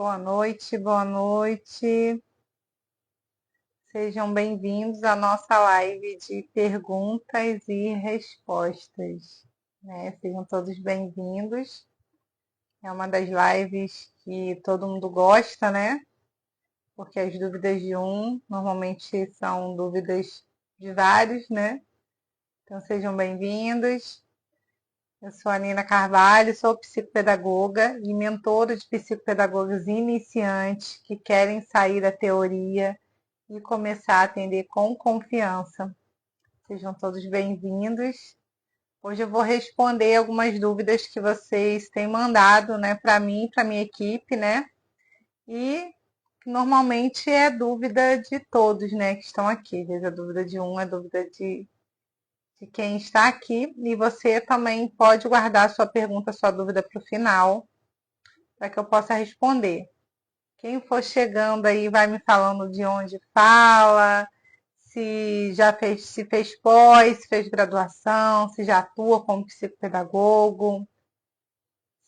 Boa noite, boa noite. Sejam bem-vindos à nossa live de perguntas e respostas, né? Sejam todos bem-vindos. É uma das lives que todo mundo gosta, né? Porque as dúvidas de um normalmente são dúvidas de vários, né? Então sejam bem-vindos. Eu sou a Nina Carvalho, sou psicopedagoga e mentora de psicopedagogos iniciantes que querem sair da teoria e começar a atender com confiança. Sejam todos bem-vindos. Hoje eu vou responder algumas dúvidas que vocês têm mandado, né, para mim, para minha equipe, né? E normalmente é dúvida de todos, né, que estão aqui. Às vezes a dúvida de um é dúvida de quem está aqui. E você também pode guardar sua pergunta, sua dúvida para o final, para que eu possa responder. Quem for chegando aí vai me falando de onde fala, se já fez, se fez pós, se fez graduação, se já atua como psicopedagogo,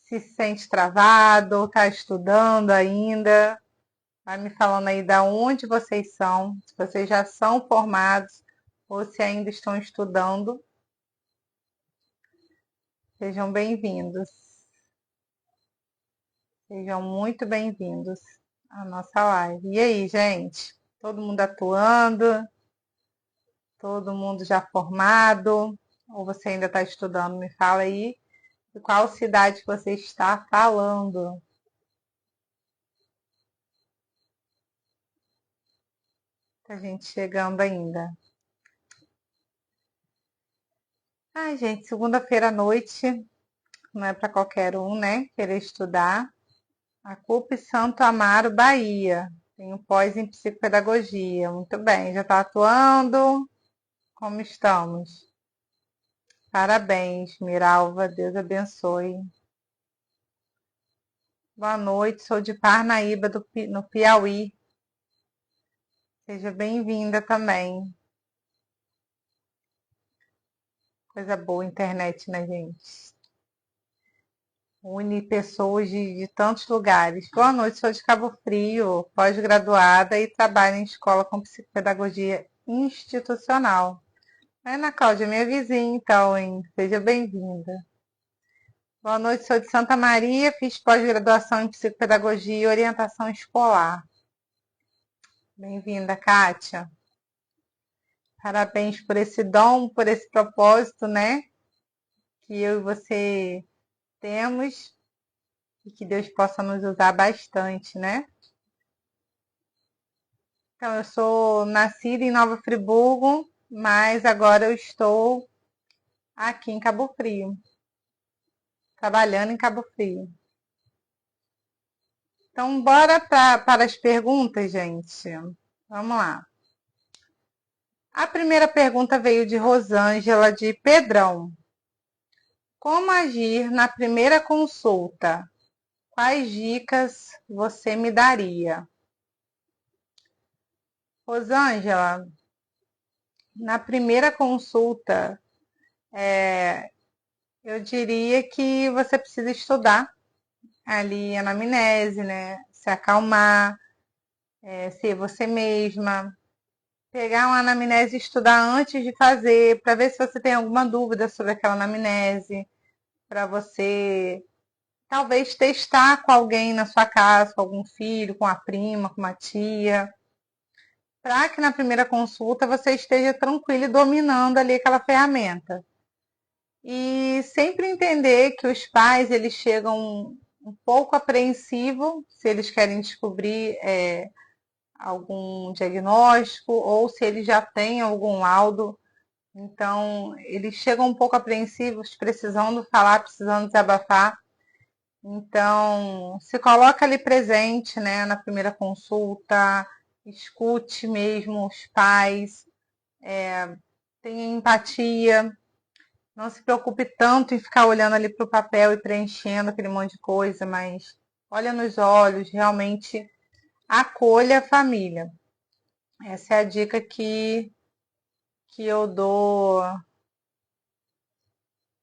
se sente travado ou está estudando ainda. Vai me falando aí de onde vocês são, se vocês já são formados ou se ainda estão estudando. Sejam bem-vindos. Sejam muito bem-vindos à nossa live. E aí, gente? Todo mundo atuando? Todo mundo já formado? Ou você ainda está estudando? Me fala aí de qual cidade você está falando. Tá gente chegando ainda. Ai, gente, segunda-feira à noite não é para qualquer um, né? Querer estudar. A CUP Santo Amaro, Bahia. Tenho pós em psicopedagogia. Muito bem, já está atuando? Como estamos? Parabéns, Miralva. Deus abençoe. Boa noite, sou de Parnaíba, no Piauí. Seja bem-vinda também. Coisa boa, internet, né, gente? Une pessoas de tantos lugares. Boa noite, sou de Cabo Frio, pós-graduada e trabalho em escola com psicopedagogia institucional. Ana Cláudia, minha vizinha, então, hein? Seja bem-vinda. Boa noite, sou de Santa Maria, fiz pós-graduação em psicopedagogia e orientação escolar. Bem-vinda, Kátia. Parabéns por esse dom, por esse propósito, né? Que eu e você temos e que Deus possa nos usar bastante, né? Então, eu sou nascida em Nova Friburgo, mas agora eu estou aqui em Cabo Frio, trabalhando em Cabo Frio. Então, bora para as perguntas, gente. Vamos lá. A primeira pergunta veio de Rosângela, de Pedrão. Como agir na primeira consulta? Quais dicas você me daria? Rosângela, na primeira consulta, eu diria que você precisa estudar ali a anamnese, né? Se acalmar, ser você mesma. Pegar uma anamnese e estudar antes de fazer, para ver se você tem alguma dúvida sobre aquela anamnese, para você talvez testar com alguém na sua casa, com algum filho, com a prima, com uma tia, para que na primeira consulta você esteja tranquilo e dominando ali aquela ferramenta. E sempre entender que os pais eles chegam um pouco apreensivos se eles querem descobrir algum diagnóstico ou se eles já têm algum laudo. Então, eles chegam um pouco apreensivos, precisando falar, precisando desabafar. Então, se coloca ali presente, né, na primeira consulta, escute mesmo os pais, tenha empatia, não se preocupe tanto em ficar olhando ali para o papel e preenchendo aquele monte de coisa, mas olha nos olhos, realmente acolha a família. Essa é a dica que eu dou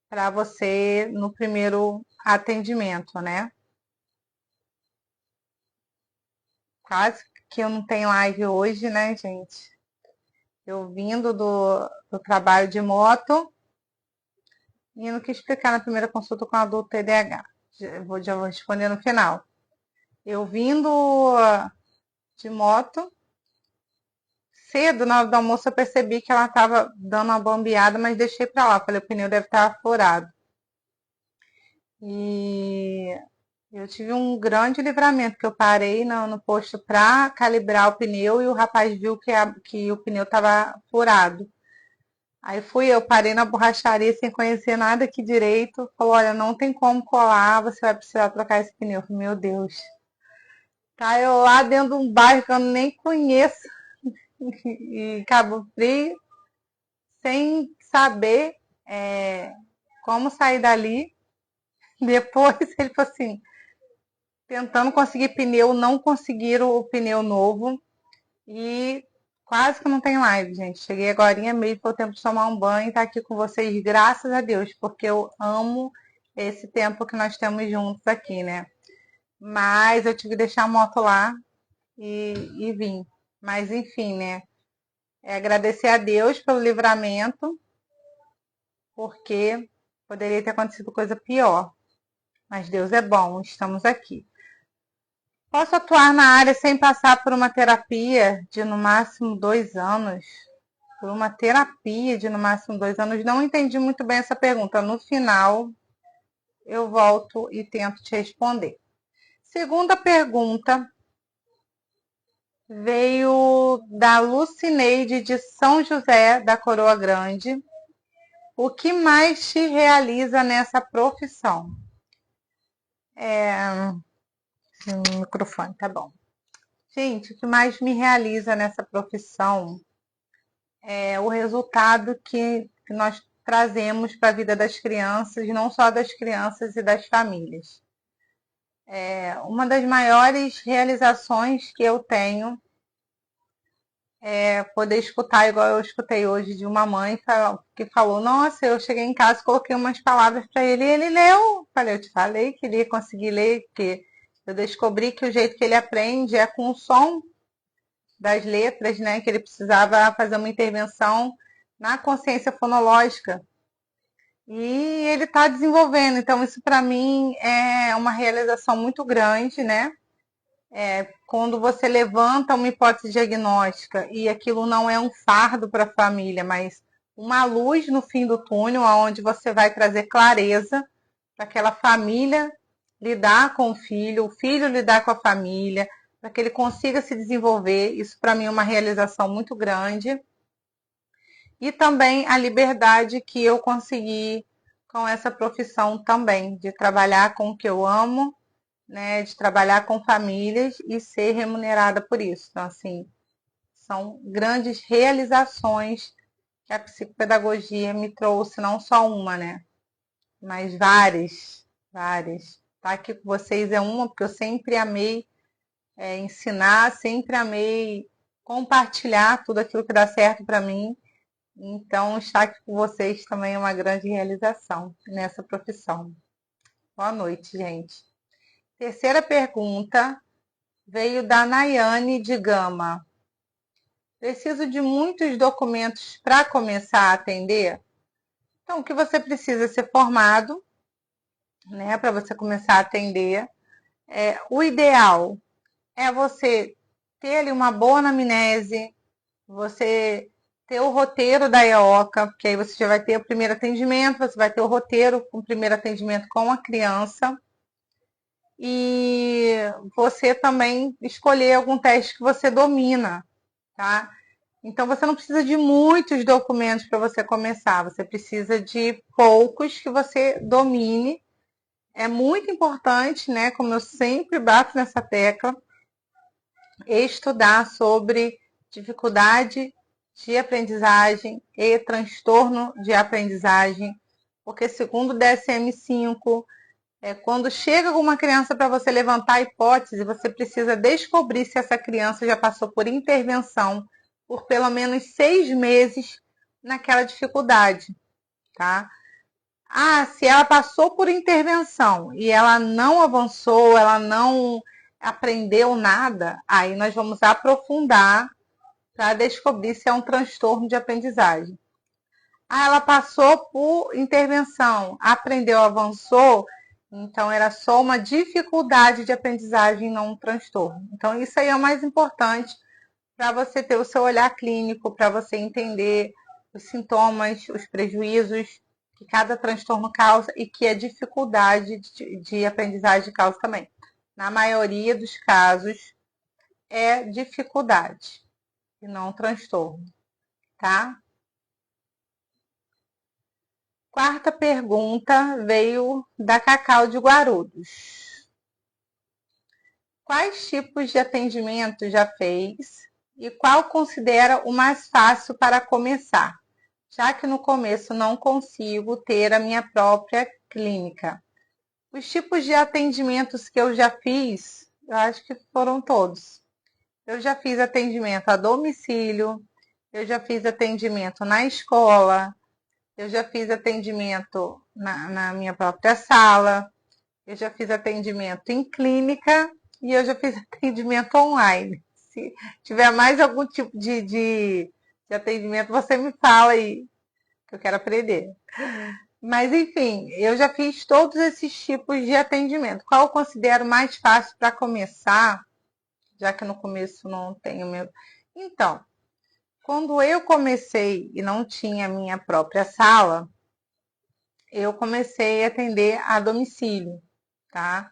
para você no primeiro atendimento, né? quase que eu não tenho live hoje, né, gente? Eu vindo do trabalho de moto, e não quis explicar na primeira consulta com adulto TDAH. Já vou responder no final. Eu vindo de moto, cedo, na hora do almoço, eu percebi que ela estava dando uma bambeada, mas deixei pra lá. Falei, o pneu deve estar furado. E eu tive um grande livramento, que eu parei no posto para calibrar o pneu e o rapaz viu que o pneu estava furado. Aí eu parei na borracharia sem conhecer nada aqui direito. Falou, olha, não tem como colar, você vai precisar trocar esse pneu. Eu falei, meu Deus. Tá eu lá dentro de um bairro que eu nem conheço, em Cabo Frio, sem saber como sair dali. Depois ele falou assim, tentando conseguir pneu, não conseguiram o pneu novo e quase que não tem live, gente. Cheguei agorinha mesmo, foi o tempo de tomar um banho e estar aqui com vocês, graças a Deus, porque eu amo esse tempo que nós temos juntos aqui, né? Mas eu tive que deixar a moto lá e vim. Mas enfim, né? É agradecer a Deus pelo livramento, porque poderia ter acontecido coisa pior. Mas Deus é bom, estamos aqui. Posso atuar na área sem passar por uma terapia de no máximo 2 anos? Por uma terapia de no máximo 2 anos? Não entendi muito bem essa pergunta. No final, eu volto e tento te responder. Segunda pergunta veio da Lucineide de São José da Coroa Grande. O que mais te realiza nessa profissão? O microfone, tá bom. Gente, o que mais me realiza nessa profissão é o resultado que nós trazemos para a vida das crianças, não só das crianças e das famílias. Uma das maiores realizações que eu tenho é poder escutar, igual eu escutei hoje de uma mãe que falou, nossa, eu cheguei em casa, coloquei umas palavras para ele e ele leu. Falei, eu te falei que ele ia conseguir ler, porque eu descobri que o jeito que ele aprende é com o som das letras, né? Que ele precisava fazer uma intervenção na consciência fonológica. E ele está desenvolvendo, então isso para mim é uma realização muito grande, né? Quando você levanta uma hipótese diagnóstica e aquilo não é um fardo para a família, mas uma luz no fim do túnel, onde você vai trazer clareza para aquela família lidar com o filho lidar com a família, para que ele consiga se desenvolver. Isso para mim é uma realização muito grande. E também a liberdade que eu consegui com essa profissão também, de trabalhar com o que eu amo, né, de trabalhar com famílias e ser remunerada por isso. Então, assim, são grandes realizações que a psicopedagogia me trouxe, não só uma, né, mas várias, várias. Estar aqui com vocês é uma, porque eu sempre amei ensinar, sempre amei compartilhar tudo aquilo que dá certo para mim. Então, estar aqui com vocês também é uma grande realização nessa profissão. Boa noite, gente. Terceira pergunta veio da Nayane de Gama. Preciso de muitos documentos para começar a atender? Então, o que você precisa é ser formado, né, para você começar a atender. O ideal é você ter ali uma boa anamnese, você ter o roteiro da EOCA, porque aí você já vai ter o primeiro atendimento, você vai ter o roteiro com o primeiro atendimento com a criança. E você também escolher algum teste que você domina, tá? Então você não precisa de muitos documentos para você começar, você precisa de poucos que você domine. É muito importante, né? Como eu sempre bato nessa tecla, estudar sobre dificuldade de aprendizagem e transtorno de aprendizagem, porque segundo o DSM-5, quando chega alguma criança para você levantar a hipótese, você precisa descobrir se essa criança já passou por intervenção por pelo menos 6 meses naquela dificuldade, tá? Se ela passou por intervenção e ela não avançou, ela não aprendeu nada, aí nós vamos aprofundar para descobrir se é um transtorno de aprendizagem. Ah, ela passou por intervenção, aprendeu, avançou, então era só uma dificuldade de aprendizagem, não um transtorno. Então isso aí é o mais importante para você ter o seu olhar clínico, para você entender os sintomas, os prejuízos que cada transtorno causa e que a dificuldade de aprendizagem causa também. Na maioria dos casos é dificuldade e não transtorno, tá? Quarta pergunta veio da Cacau de Guarulhos. Quais tipos de atendimento já fez e qual considera o mais fácil para começar? Já que no começo não consigo ter a minha própria clínica. Os tipos de atendimentos que eu já fiz, eu acho que foram todos. Eu já fiz atendimento a domicílio, eu já fiz atendimento na escola, eu já fiz atendimento na minha própria sala, eu já fiz atendimento em clínica e eu já fiz atendimento online. Se tiver mais algum tipo de atendimento, você me fala aí, que eu quero aprender. Mas, enfim, eu já fiz todos esses tipos de atendimento. Qual eu considero mais fácil para começar, já que no começo não tenho meu. Então, quando eu comecei e não tinha minha própria sala, eu comecei a atender a domicílio, tá?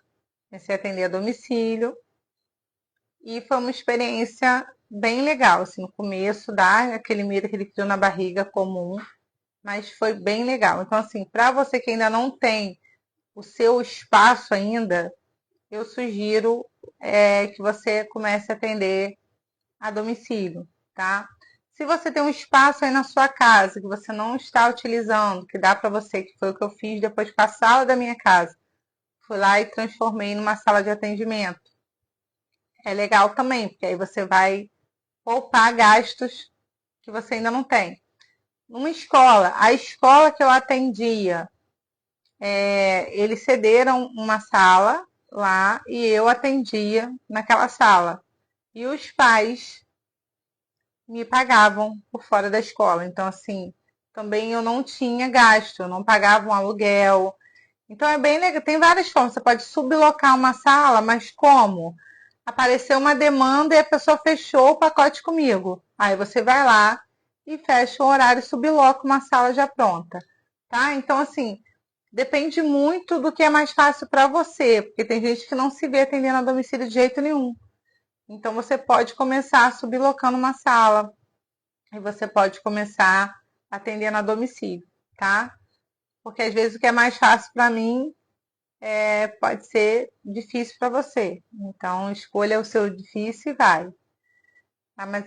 Comecei a atender a domicílio e foi uma experiência bem legal, assim, no começo dá aquele medo, aquele frio na barriga comum, mas foi bem legal. Então, assim, para você que ainda não tem o seu espaço ainda, eu sugiro que você comece a atender a domicílio, tá? Se você tem um espaço aí na sua casa que você não está utilizando, que dá para você, que foi o que eu fiz depois com a sala da minha casa, fui lá e transformei numa sala de atendimento. É legal também, porque aí você vai poupar gastos que você ainda não tem. Numa escola, a escola que eu atendia, eles cederam uma sala lá e eu atendia naquela sala. E os pais me pagavam por fora da escola. Então, assim, também eu não tinha gasto, eu não pagava um aluguel. Então, é bem legal. Tem várias formas. Você pode sublocar uma sala, mas como? Apareceu uma demanda e a pessoa fechou o pacote comigo. Aí você vai lá e fecha o horário e subloca uma sala já pronta, tá? Então, assim, depende muito do que é mais fácil para você, porque tem gente que não se vê atendendo a domicílio de jeito nenhum. Então, você pode começar sublocando uma sala e você pode começar atendendo a domicílio, tá? Porque às vezes o que é mais fácil para mim pode ser difícil para você. Então, escolha o seu difícil e vai. Ah, mas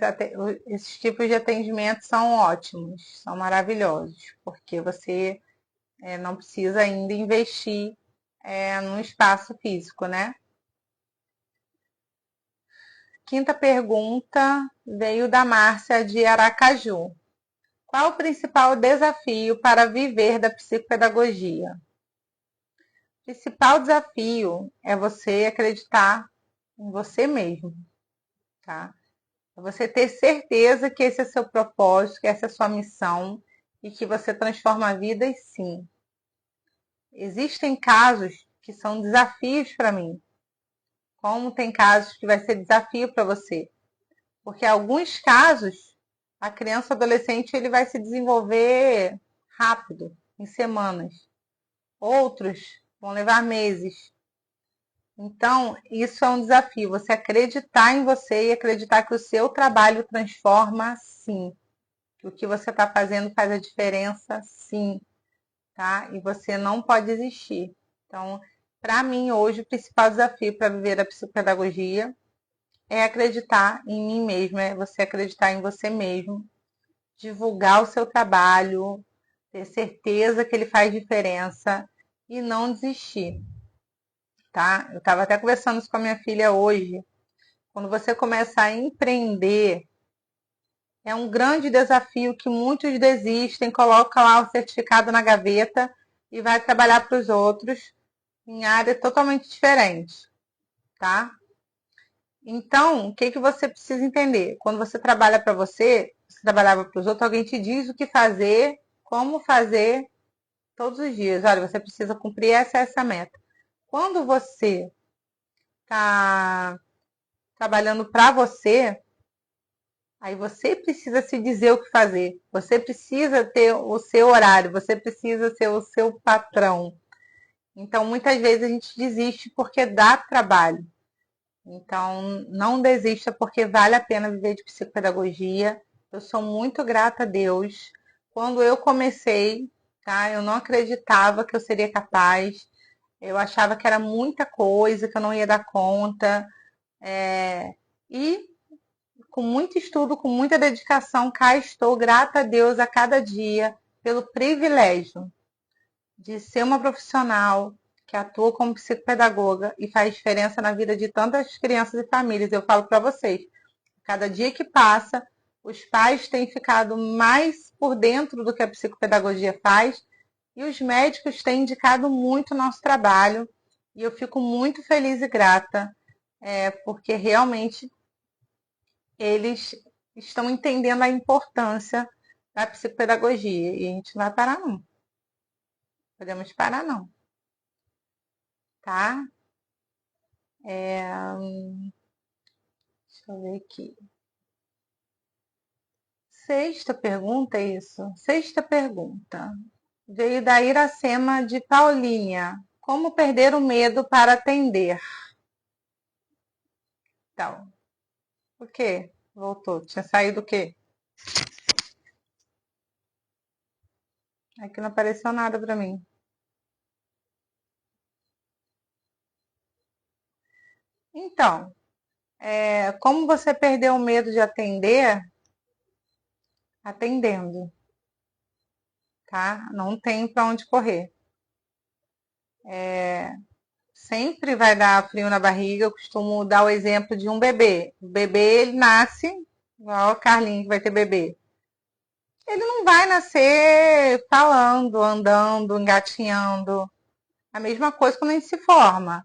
esses tipos de atendimento são ótimos, são maravilhosos, porque você não precisa ainda investir no espaço físico, né? Quinta pergunta veio da Márcia de Aracaju. Qual o principal desafio para viver da psicopedagogia? O principal desafio é você acreditar em você mesmo, tá? É você ter certeza que esse é seu propósito, que essa é a sua missão e que você transforma vidas, sim. Existem casos que são desafios para mim, como tem casos que vai ser desafio para você. Porque em alguns casos, a criança ou adolescente ele vai se desenvolver rápido, em semanas. Outros vão levar meses. Então, isso é um desafio, você acreditar em você e acreditar que o seu trabalho transforma, sim. Que o que você está fazendo faz a diferença, sim. Tá? E você não pode desistir. Então, para mim, hoje, o principal desafio para viver a psicopedagogia é acreditar em mim mesmo, é você acreditar em você mesmo, divulgar o seu trabalho, ter certeza que ele faz diferença e não desistir, tá? Eu estava até conversando isso com a minha filha hoje. Quando você começa a empreender, é um grande desafio que muitos desistem, colocam lá o certificado na gaveta e vai trabalhar para os outros em área totalmente diferente, tá? Então, o que que você precisa entender? Quando você trabalha para você, você trabalhava para os outros, alguém te diz o que fazer, como fazer todos os dias. Olha, você precisa cumprir essa meta. Quando você está trabalhando para você, aí você precisa se dizer o que fazer. Você precisa ter o seu horário, você precisa ser o seu patrão. Então, muitas vezes a gente desiste porque dá trabalho. Então, não desista porque vale a pena viver de psicopedagogia. Eu sou muito grata a Deus. Quando eu comecei, tá? Eu não acreditava que eu seria capaz. Eu achava que era muita coisa, que eu não ia dar conta. E com muito estudo, com muita dedicação, cá estou, grata a Deus a cada dia pelo privilégio de ser uma profissional que atua como psicopedagoga e faz diferença na vida de tantas crianças e famílias. Eu falo para vocês, cada dia que passa, os pais têm ficado mais por dentro do que a psicopedagogia faz e os médicos têm indicado muito o nosso trabalho e eu fico muito feliz e grata, porque realmente eles estão entendendo a importância da psicopedagogia e a gente não vai parar não, podemos parar não, tá? Deixa eu ver aqui. Sexta pergunta, é isso? Sexta pergunta. Veio da Iracema de Paulínia. Como perder o medo para atender? Então, o quê? Voltou. Tinha saído o quê? Aqui não apareceu nada para mim. Então, como você perdeu o medo de atender? Atendendo, tá? Não tem para onde correr. Sempre vai dar frio na barriga. Eu costumo dar o exemplo de um bebê. O bebê, ele nasce, igual o Carlinhos que vai ter bebê. Ele não vai nascer falando, andando, engatinhando. A mesma coisa quando a gente se forma,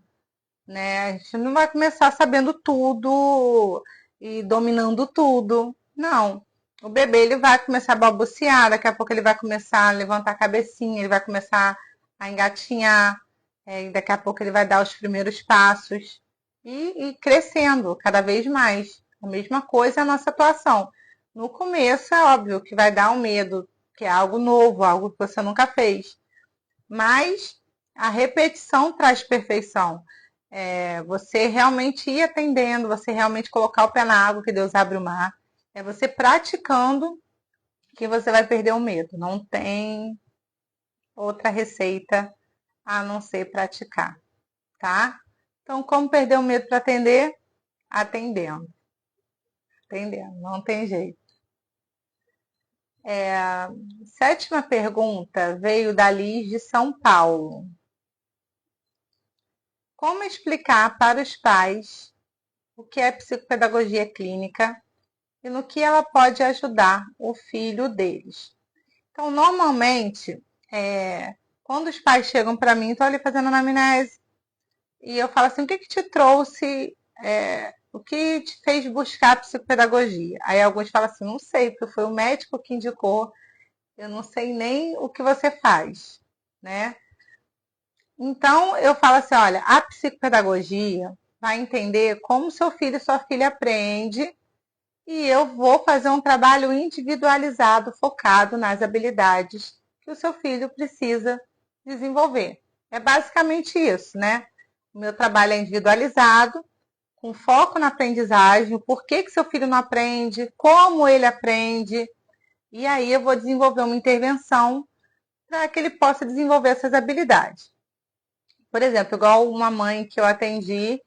né? A gente não vai começar sabendo tudo e dominando tudo. Não. O bebê ele vai começar a balbuciar, daqui a pouco ele vai começar a levantar a cabecinha, ele vai começar a engatinhar, e daqui a pouco ele vai dar os primeiros passos e crescendo cada vez mais. A mesma coisa é a nossa atuação. No começo é óbvio que vai dar um medo, que é algo novo, algo que você nunca fez. Mas a repetição traz perfeição. Você realmente ir atendendo, você realmente colocar o pé na água, que Deus abre o mar. É você praticando que você vai perder o medo. Não tem outra receita a não ser praticar, tá? Então, como perder o medo para atender? Atendendo, atendendo, não tem jeito. Sétima pergunta veio da Liz de São Paulo. Como explicar para os pais o que é psicopedagogia clínica e no que ela pode ajudar o filho deles? Então, normalmente, quando os pais chegam para mim, estou ali fazendo anamnese, e eu falo assim, o que que te trouxe, o que te fez buscar a psicopedagogia? Aí alguns falam assim, não sei, porque foi o médico que indicou, eu não sei nem o que você faz, né? Então, eu falo assim, olha, a psicopedagogia vai entender como seu filho e sua filha aprende e eu vou fazer um trabalho individualizado, focado nas habilidades que o seu filho precisa desenvolver. É basicamente isso, né? O meu trabalho é individualizado, com foco na aprendizagem, o porquê que seu filho não aprende, como ele aprende, e aí eu vou desenvolver uma intervenção para que ele possa desenvolver essas habilidades. Por exemplo, igual uma mãe que eu atendi,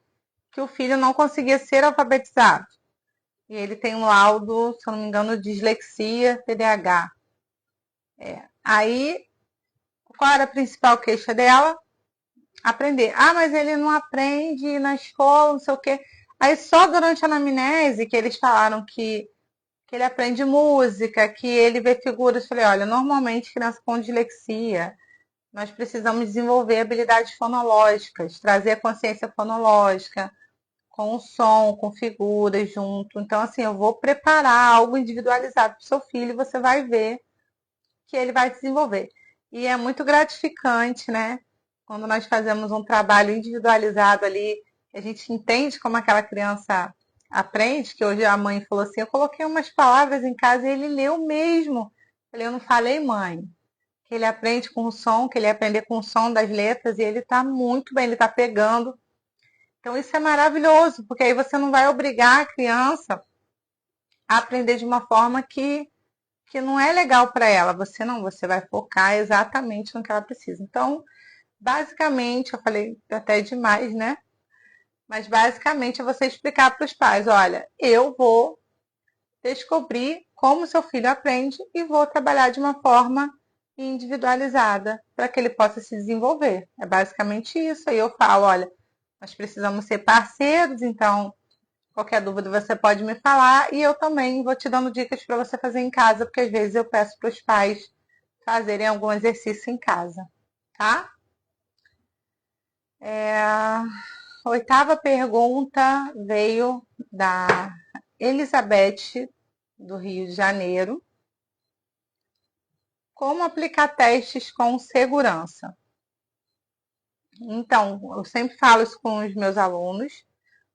que o filho não conseguia ser alfabetizado. E ele tem um laudo, se eu não me engano, de dislexia, TDAH. Aí, qual era a principal queixa dela? Aprender. Ah, mas ele não aprende na escola, não sei o quê. Aí, só durante a anamnese que eles falaram que ele aprende música, que ele vê figuras. Eu falei, olha, normalmente criança com dislexia, nós precisamos desenvolver habilidades fonológicas, trazer a consciência fonológica, com o som, com figuras junto. Então, assim, eu vou preparar algo individualizado para o seu filho e você vai ver que ele vai desenvolver. E é muito gratificante, né? Quando nós fazemos um trabalho individualizado ali, a gente entende como aquela criança aprende, que hoje a mãe falou assim, eu coloquei umas palavras em casa e ele leu mesmo. Eu falei, eu não falei, mãe. Que ele aprende com o som, que ele aprende com o som das letras e ele está muito bem, ele está pegando. Então isso é maravilhoso, porque aí você não vai obrigar a criança a aprender de uma forma que não é legal para ela. Você não, você vai focar exatamente no que ela precisa. Então, basicamente, eu falei até demais, né? Mas basicamente é você explicar para os pais, olha, eu vou descobrir como seu filho aprende e vou trabalhar de uma forma individualizada para que ele possa se desenvolver. É basicamente isso. Aí eu falo, olha, nós precisamos ser parceiros, então qualquer dúvida você pode me falar e eu também vou te dando dicas para você fazer em casa, porque às vezes eu peço para os pais fazerem algum exercício em casa, tá? A oitava pergunta veio da Elizabeth, do Rio de Janeiro. Como aplicar testes com segurança? Então, eu sempre falo isso com os meus alunos.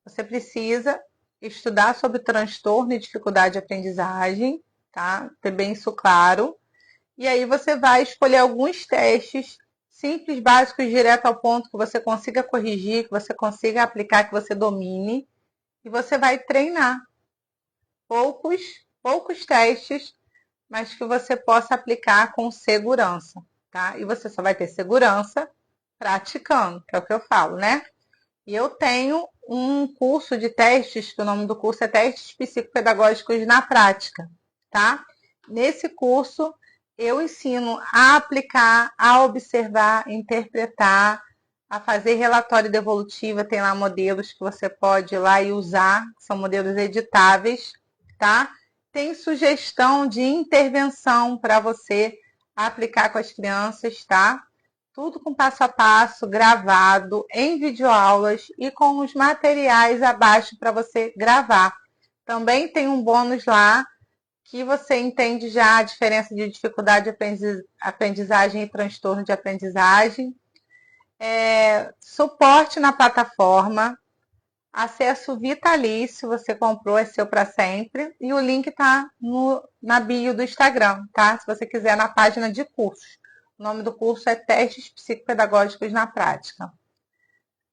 Você precisa estudar sobre transtorno e dificuldade de aprendizagem, tá? Ter bem isso claro. E aí você vai escolher alguns testes simples, básicos, direto ao ponto, que você consiga corrigir, que você consiga aplicar, que você domine. E você vai treinar poucos testes, mas que você possa aplicar com segurança, tá? E você só vai ter segurança praticando, que é o que eu falo, né? E eu tenho um curso de testes, que o nome do curso é Testes Psicopedagógicos na Prática, tá? Nesse curso, eu ensino a aplicar, a observar, interpretar, a fazer relatório devolutivo. Tem lá modelos que você pode ir lá e usar, são modelos editáveis, tá? Tem sugestão de intervenção para você aplicar com as crianças, tá? Tudo com passo a passo, gravado, em videoaulas e com os materiais abaixo para você gravar. Também tem um bônus lá que você entende já a diferença de dificuldade de aprendizagem e transtorno de aprendizagem. Suporte na plataforma, acesso vitalício, você comprou, é seu para sempre. E o link está na bio do Instagram, tá? Se você quiser, na página de cursos. O nome do curso é Testes Psicopedagógicos na Prática.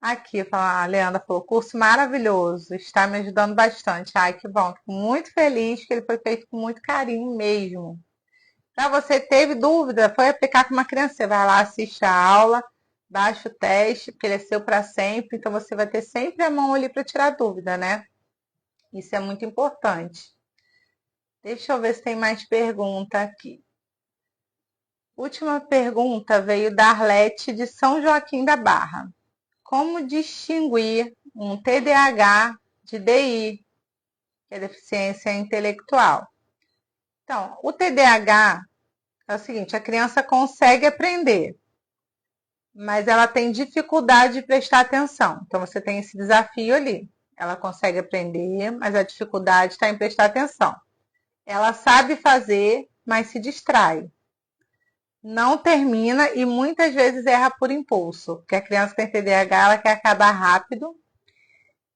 Aqui, a Leandra falou, curso maravilhoso, está me ajudando bastante. Ai, que bom, fico muito feliz que ele foi feito com muito carinho mesmo. Para você teve dúvida, foi aplicar com uma criança, você vai lá, assiste a aula, baixa o teste, porque ele é seu para sempre, então você vai ter sempre a mão ali para tirar dúvida, né? Isso é muito importante. Deixa eu ver se tem mais pergunta aqui. Última pergunta veio da Arlete de São Joaquim da Barra. Como distinguir um TDAH de DI, que é deficiência intelectual? Então, o TDAH é o seguinte, a criança consegue aprender, mas ela tem dificuldade de prestar atenção. Então, você tem esse desafio ali. Ela consegue aprender, mas a dificuldade está em prestar atenção. Ela sabe fazer, mas se distrai. Não termina e muitas vezes erra por impulso. Porque a criança tem TDAH, ela quer acabar rápido.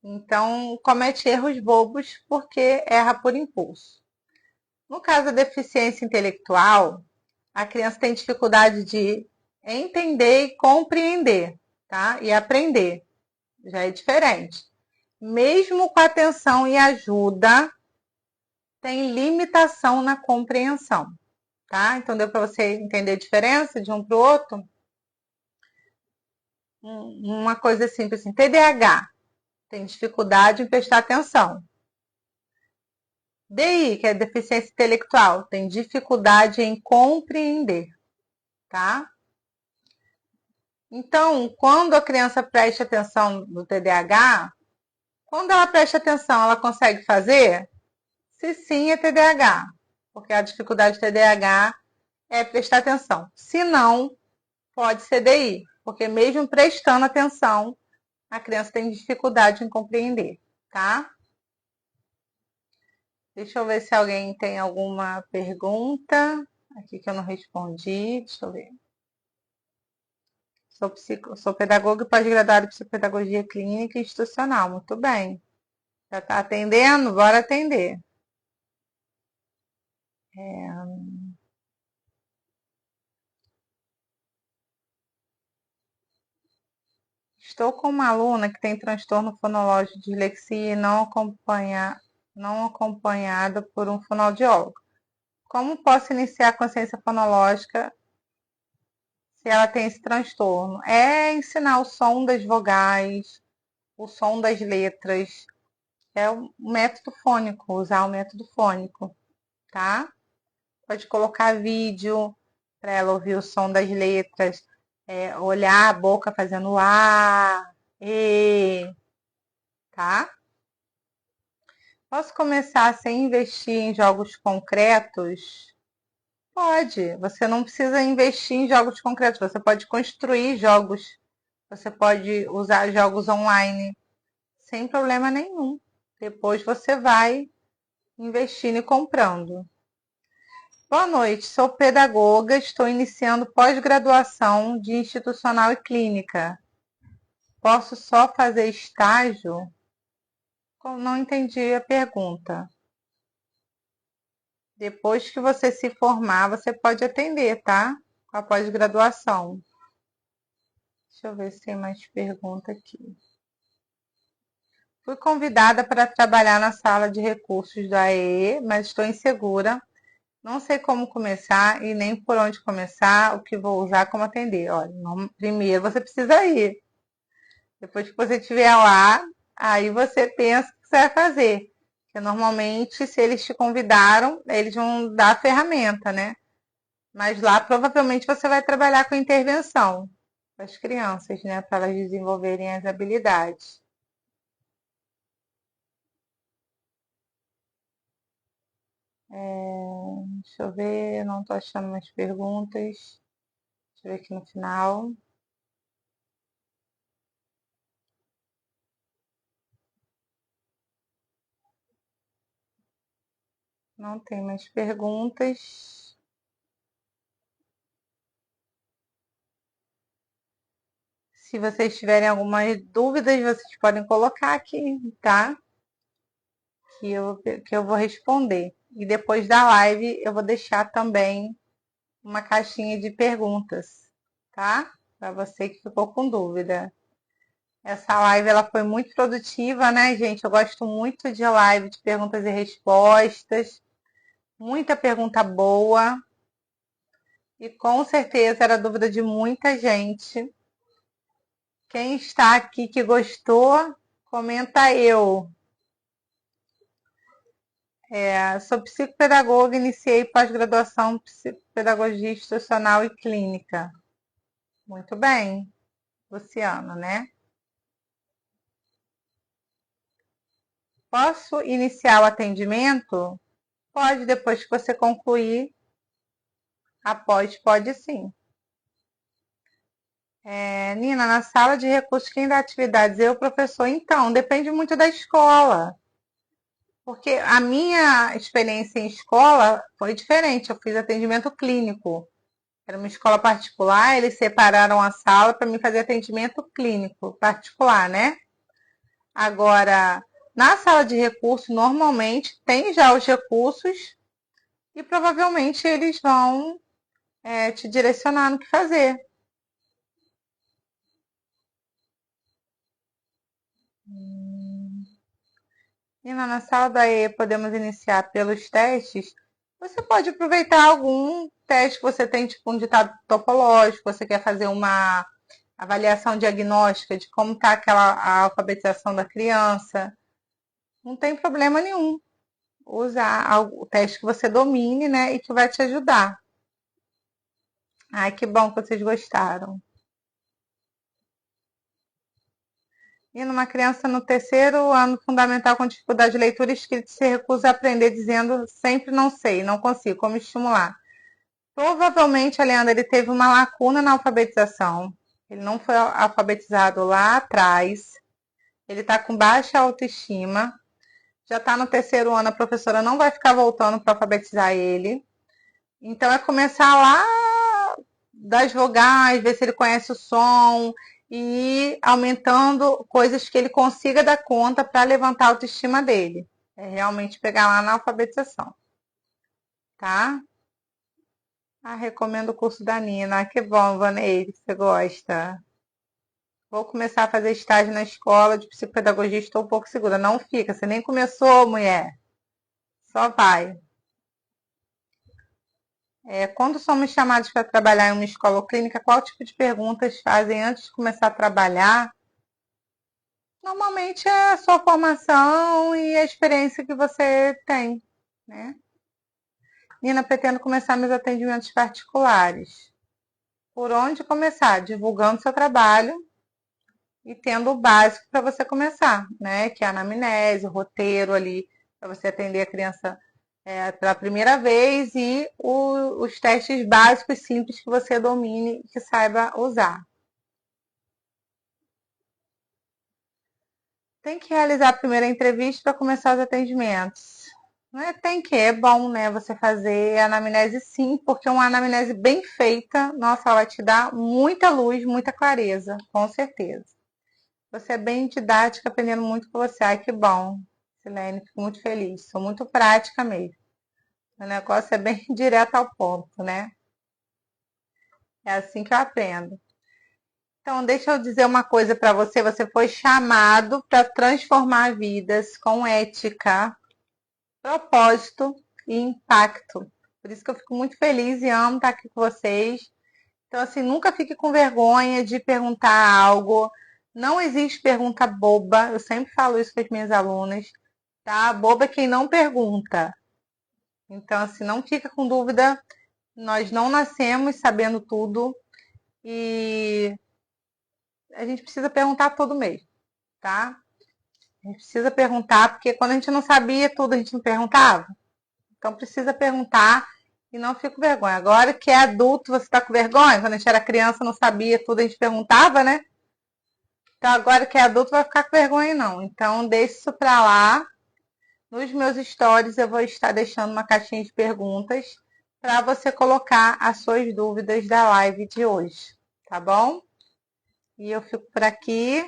Então, comete erros bobos porque erra por impulso. No caso da deficiência intelectual, a criança tem dificuldade de entender e compreender, tá? E aprender. Já é diferente. Mesmo com atenção e ajuda, tem limitação na compreensão, tá? Então, deu para você entender a diferença de um para o outro? Uma coisa simples assim, TDAH, tem dificuldade em prestar atenção. DI, que é deficiência intelectual, tem dificuldade em compreender, tá? Então, quando a criança presta atenção no TDAH, quando ela presta atenção, ela consegue fazer? Se sim, é TDAH, porque a dificuldade de TDAH é prestar atenção. Se não, pode ser DI, porque mesmo prestando atenção, a criança tem dificuldade em compreender, tá? Deixa eu ver se alguém tem alguma pergunta aqui que eu não respondi. Deixa eu ver. Sou pedagoga e pós-graduada em psicopedagogia clínica e institucional. Muito bem. Já está atendendo? Bora atender. Estou com uma aluna que tem transtorno fonológico de dislexia e não acompanhada por um fonoaudiólogo. Como posso iniciar a consciência fonológica se ela tem esse transtorno? É ensinar o som das vogais, o som das letras. É o método fônico, usar o método fônico, tá? Pode colocar vídeo para ela ouvir o som das letras, olhar a boca fazendo A, E, tá? Posso começar sem investir em jogos concretos? Pode. Você não precisa investir em jogos concretos. Você pode construir jogos. Você pode usar jogos online sem problema nenhum. Depois você vai investindo e comprando. Boa noite, sou pedagoga, estou iniciando pós-graduação de institucional e clínica. Posso só fazer estágio? Não entendi a pergunta. Depois que você se formar, você pode atender, tá? Com a pós-graduação. Deixa eu ver se tem mais pergunta aqui. Fui convidada para trabalhar na sala de recursos da AEE, mas estou insegura. Não sei como começar e nem por onde começar, o que vou usar, como atender. Olha, primeiro você precisa ir. Depois que você estiver lá, aí você pensa o que você vai fazer. Porque normalmente, se eles te convidaram, eles vão dar a ferramenta, né? Mas lá provavelmente você vai trabalhar com intervenção das crianças, né? Para elas desenvolverem as habilidades. Deixa eu ver, não estou achando mais perguntas. Deixa eu ver aqui no final. Não tem mais perguntas. Se vocês tiverem algumas dúvidas, vocês podem colocar aqui, tá? Que eu vou responder. E depois da live eu vou deixar também uma caixinha de perguntas, tá? Para você que ficou com dúvida. Essa live ela foi muito produtiva, né, gente? Eu gosto muito de live de perguntas e respostas. Muita pergunta boa. E com certeza era dúvida de muita gente. Quem está aqui que gostou, comenta eu. Sou psicopedagoga, iniciei pós-graduação em psicopedagogia institucional e clínica. Muito bem, Luciana, né? Posso iniciar o atendimento? Pode, depois que você concluir. Após, pode sim. Nina, na sala de recursos, quem dá atividades? Eu, professor? Então, depende muito da escola. Porque a minha experiência em escola foi diferente. Eu fiz atendimento clínico. Era uma escola particular, eles separaram a sala para mim fazer atendimento clínico particular, né? Agora, na sala de recursos, normalmente tem já os recursos e provavelmente eles vão te direcionar no que fazer. E na sala da E podemos iniciar pelos testes. Você pode aproveitar algum teste que você tem, tipo um ditado topológico, você quer fazer uma avaliação diagnóstica de como está a alfabetização da criança. Não tem problema nenhum. Usar o teste que você domine, né, e que vai te ajudar. Ai, que bom que vocês gostaram. E numa criança no terceiro ano fundamental com dificuldade de leitura e escrita se recusa a aprender dizendo sempre não sei, não consigo, como estimular? Provavelmente, Leandro, ele teve uma lacuna na alfabetização. Ele não foi alfabetizado lá atrás. ele está com baixa autoestima, já está no terceiro ano, a professora não vai ficar voltando para alfabetizar ele. Então é começar lá das vogais, ver se ele conhece o som e ir aumentando coisas que ele consiga dar conta para levantar a autoestima dele. É realmente pegar lá na alfabetização, tá? Recomendo o curso da Nina. Que bom, Vaneide, você gosta. Vou começar a fazer estágio na escola de psicopedagogia, estou um pouco segura. Não fica, você nem começou, mulher. Só vai. Quando somos chamados para trabalhar em uma escola ou clínica, qual tipo de perguntas fazem antes de começar a trabalhar? Normalmente é a sua formação e a experiência que você tem, né? Nina, pretendo começar meus atendimentos particulares. Por onde começar? Divulgando seu trabalho e tendo o básico para você começar, né? Que é a anamnese, o roteiro ali, para você atender a criança pela primeira vez e os testes básicos simples que você domine e que saiba usar. Tem que realizar a primeira entrevista para começar os atendimentos. Não é tem que, é bom, né, você fazer a anamnese sim, porque uma anamnese bem feita, nossa, ela vai te dar muita luz, muita clareza, com certeza. Você é bem didática, aprendendo muito com você. Ai, que bom, Silene, fico muito feliz. Sou muito prática mesmo. O negócio é bem direto ao ponto, né? É assim que eu aprendo. Então, deixa eu dizer uma coisa para você. Você foi chamado para transformar vidas com ética, propósito e impacto. Por isso que eu fico muito feliz e amo estar aqui com vocês. Então, assim, nunca fique com vergonha de perguntar algo. Não existe pergunta boba. Eu sempre falo isso com as minhas alunas, tá? Boba é quem não pergunta. Então, assim, não fica com dúvida. Nós não nascemos sabendo tudo e a gente precisa perguntar tudo mesmo, tá? A gente precisa perguntar, porque quando a gente não sabia tudo, a gente não perguntava. Então precisa perguntar e não fica com vergonha. Agora que é adulto, você está com vergonha? Quando a gente era criança, não sabia tudo, a gente perguntava, né? Então agora que é adulto, vai ficar com vergonha não. Então deixa isso para lá. Nos meus stories eu vou estar deixando uma caixinha de perguntas para você colocar as suas dúvidas da live de hoje, tá bom? E eu fico por aqui.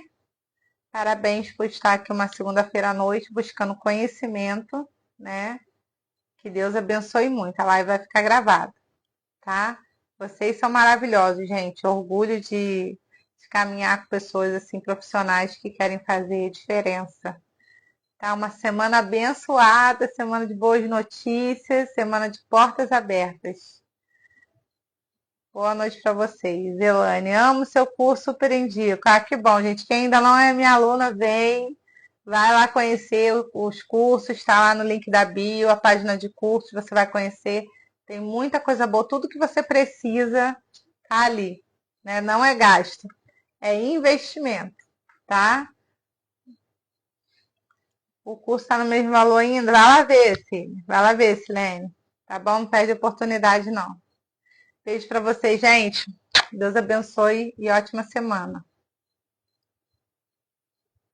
Parabéns por estar aqui uma segunda-feira à noite buscando conhecimento, né? Que Deus abençoe muito. A live vai ficar gravada, tá? Vocês são maravilhosos, gente. Orgulho de caminhar com pessoas assim profissionais que querem fazer diferença. Tá? Uma semana abençoada, semana de boas notícias, semana de portas abertas. Boa noite para vocês. Elane, amo seu curso, super indico. Que bom, gente. Quem ainda não é minha aluna, vem. Vai lá conhecer os cursos, está lá no link da bio, a página de cursos, você vai conhecer. Tem muita coisa boa, tudo que você precisa tá ali, né? Não é gasto, é investimento, tá? O curso está no mesmo valor ainda. Vai lá ver, Cine. Vai lá ver, Silene. Tá bom? Não perde oportunidade, não. Beijo para vocês, gente. Deus abençoe e ótima semana.